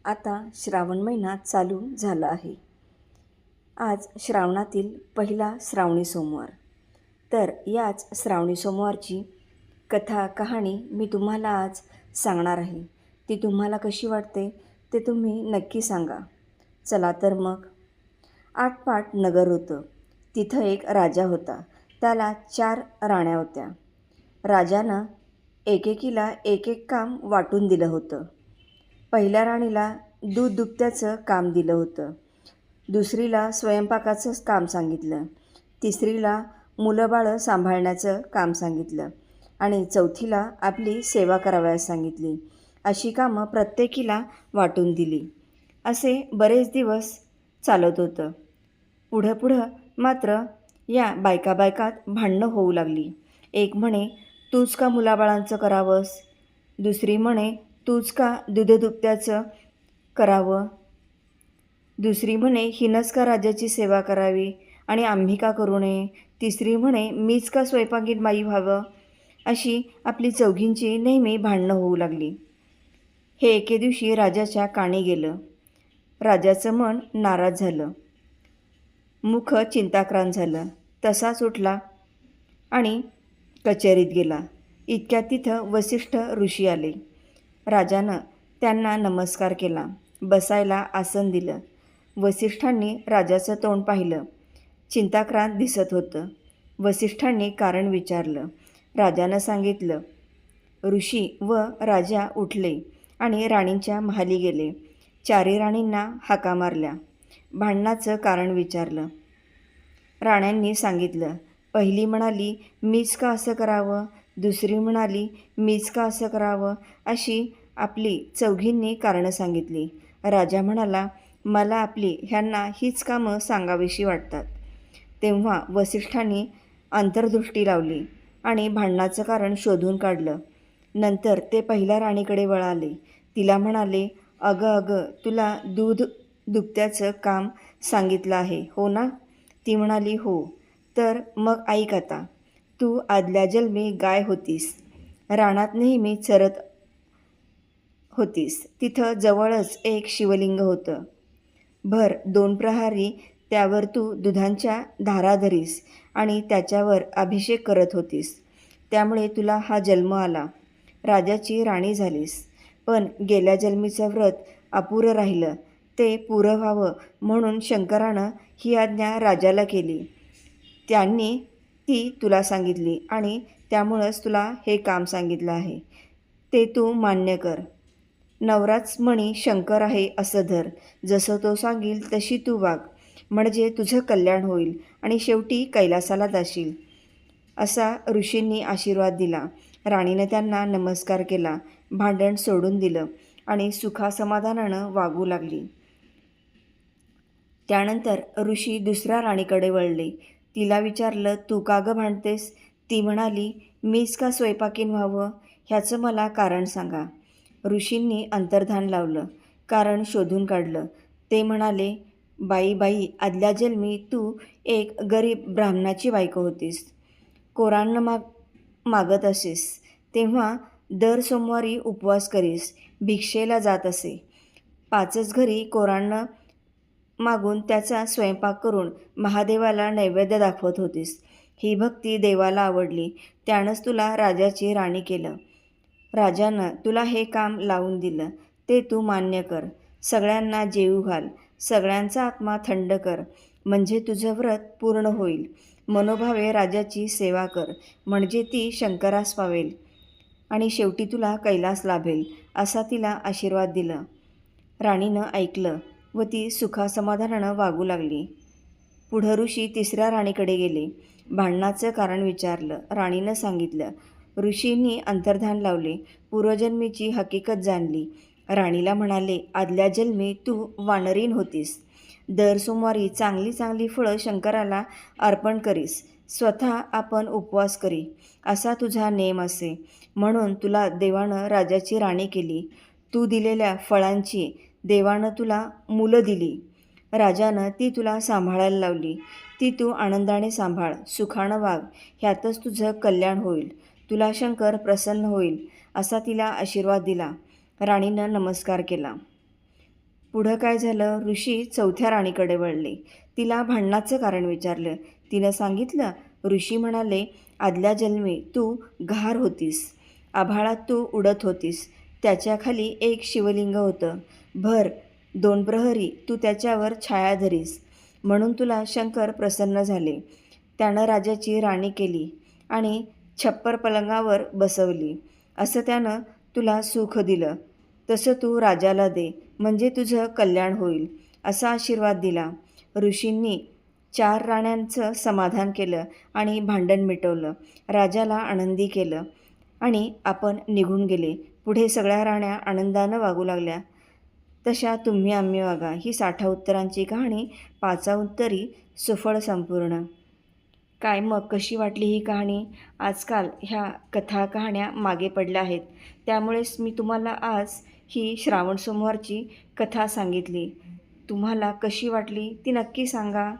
आता श्रावण महिना चालू झाला आहे. आज श्रावणातील पहिला श्रावणी सोमवार. तर याच श्रावणी सोमवारची कथा कहाणी मी तुम्हाला आज सांगणार आहे. ती तुम्हाला कशी वाटते ते तुम्ही नक्की सांगा. चला तर मग. आटपाट नगर होतं. तिथं एक राजा होता. त्याला 4 राण्या होत्या. राजानं एकेकीला एक एक काम वाटून दिलं होतं. पहिल्या राणीला दूध दुभत्याचं काम दिलं होतं. दुसरीला स्वयंपाकाचं काम सांगितलं. तिसरीला मुलं-बाळं सांभाळण्याचं काम सांगितलं आणि चौथीला आपली सेवा करावयास सांगितली. अशी कामं प्रत्येकीला वाटून दिली. असे बरेच दिवस चालत होतं. पुढं मात्र या बायकात भांडणं होऊ लागली. एक म्हणे, तूच का मुलाबाळांचं करावंस? दुसरी म्हणे, तूच का दुधदुभत्याचं करावं? दुसरी म्हणे, हिनंच का राजाची सेवा करावी आणि आम्ही का करू नये? तिसरी म्हणे, मीच का स्वयंपाकीण बाई व्हावं? अशी आपली चौघींची नेहमी भांडणं होऊ लागली. हे एके दिवशी राजाच्या कानी गेलं. राजाचं मन नाराज झालं. मुख चिंताक्रांत झालं. तसाच उठला आणि कचेरीत गेला. इतक्यात तिथं वसिष्ठ ऋषी आले. राजानं त्यांना नमस्कार केला. बसायला आसन दिलं. वसिष्ठांनी राजाचं तोंड पाहिलं. चिंताक्रांत दिसत होतं. वसिष्ठांनी कारण विचारलं. राजानं सांगितलं. ऋषी व राजा उठले आणि राणींच्या महाली गेले. 4 राणींना हाका मारल्या. भांडणाचं कारण विचारलं. राण्यांनी सांगितलं. पहिली म्हणाली, मीच का असं करावं? दुसरी म्हणाली, मीच का असं करावं? अशी आपली चौघींनी कारणं सांगितली. राजा म्हणाला, मला आपली ह्यांना हीच कामं सांगावीशी वाटतात. तेव्हा वसिष्ठांनी अंतर्दृष्टी लावली आणि भांडणाचं कारण शोधून काढलं. नंतर ते पहिल्या राणीकडे वळाले. तिला म्हणाले, अगं तुला दूध दुभत्याचं काम सांगितलं आहे हो ना? ती म्हणाली, हो. तर मग ऐक आता. तू आदल्या जन्मी गाय होतीस. रानात नेहमी चरत होतीस. तिथं जवळच एक शिवलिंग होतं. भर 2 प्रहरी त्यावर तू दुधांच्या धारा धरीस आणि त्याच्यावर अभिषेक करत होतीस. त्यामुळे तुला हा जन्म आला. राजाची राणी झालीस. पण गेल्या जन्मीचं व्रत अपुरं राहिलं. ते पुरं व्हावं म्हणून शंकरानं ही आज्ञा राजाला केली. त्यांनी ती तुला सांगितली आणि त्यामुळंच तुला हे काम सांगितलं आहे. ते तू मान्य कर. नवराच म्हणी शंकर आहे असं धर. जसं तो सांगील तशी तू वाग. म्हणजे तुझं कल्याण होईल आणि शेवटी कैलासाला जाशील. असा ऋषींनी आशीर्वाद दिला. राणीनं त्यांना नमस्कार केला. भांडण सोडून दिलं आणि सुखासमाधानानं वागू लागली. त्यानंतर ऋषी दुसऱ्या राणीकडे वळले. तिला विचारलं, तू का गं भांडतेस? ती म्हणाली, मीच का स्वयंपाकीण व्हावं? ह्याचं मला कारण सांगा. ऋषींनी अंतर्धान लावलं. कारण शोधून काढलं. ते म्हणाले, बाई आदल्या जन्मी तू एक गरीब ब्राह्मणाची बायको होतीस. कोरान्न मागत असेस. तेव्हा दर सोमवारी उपवास करीस. भिक्षेला जात असे. 5च घरी कोरान्न मागून त्याचा स्वयंपाक करून महादेवाला नैवेद्य दाखवत होतीस. ही भक्ती देवाला आवडली. त्यानंच तुला राजाची राणी केलं. राजानं तुला हे काम लावून दिलं. ते तू मान्य कर. सगळ्यांना जेवू घाल. सगळ्यांचा आत्मा थंड कर. म्हणजे तुझं व्रत पूर्ण होईल. मनोभावे राजाची सेवा कर. म्हणजे ती शंकरास पावेल आणि शेवटी तुला कैलास लाभेल. असा तिला आशीर्वाद दिला. राणीनं ऐकलं व ती सुखासमाधानानं वागू लागली. पुढं ऋषी तिसऱ्या राणीकडे गेले. भांडणाचं कारण विचारलं. राणीनं सांगितलं. ऋषींनी अंतर्धान लावले. पूर्वजन्मीची हकीकत जाणली. राणीला म्हणाले, आदल्या जन्मी तू वानरीण होतीस. दर सोमवारी चांगली फळं शंकराला अर्पण करीस. स्वतः आपण उपवास करी. असा तुझा नेम असे. म्हणून तुला देवानं राजाची राणी केली. तू दिलेल्या फळांची देवानं तुला मुलं दिली. राजानं ती तुला सांभाळायला लावली. ती तू आनंदाने सांभाळ. सुखानं वाग. ह्यातच तुझं कल्याण होईल. तुला शंकर प्रसन्न होईल. असा तिला आशीर्वाद दिला. राणीनं नमस्कार केला. पुढं काय झालं, ऋषी चौथ्या राणीकडे वळले. तिला भांडणाचं कारण विचारलं. तिनं सांगितलं. ऋषी म्हणाले, आदल्या जन्मी तू घार होतीस, आभाळात तू उडत होतीस. त्याच्याखाली एक शिवलिंग होतं. भर 2 प्रहरी तू त्याच्यावर छाया धरीस, म्हणून तुला शंकर प्रसन्न झाले. त्यानं राजाची राणी केली आणि छप्पर पलंगावर बसवली. असं त्यानं तुला सुख दिलं. तसं तू राजाला दे, म्हणजे तुझं कल्याण होईल, असा आशीर्वाद दिला. ऋषींनी 4 राण्यांचं समाधान केलं आणि भांडण मिटवलं. राजाला आनंदी केलं आणि आपण निघून गेले. पुढे सगळ्या राण्या आनंदानं वागू लागल्या. तशा तुम्ही आम्ही वागा. ही 60 उत्तरांची कहाणी 5 उत्तरी सुफळ संपूर्ण. काय मग कशी वाटली ही कहाणी? आजकाल ह्या कथा कहाण्या मागे पडल्या आहेत, त्यामुळेच मी तुम्हाला आज ही श्रावण सोमवारची कथा सांगितली. तुम्हाला कशी वाटली ती नक्की सांगा.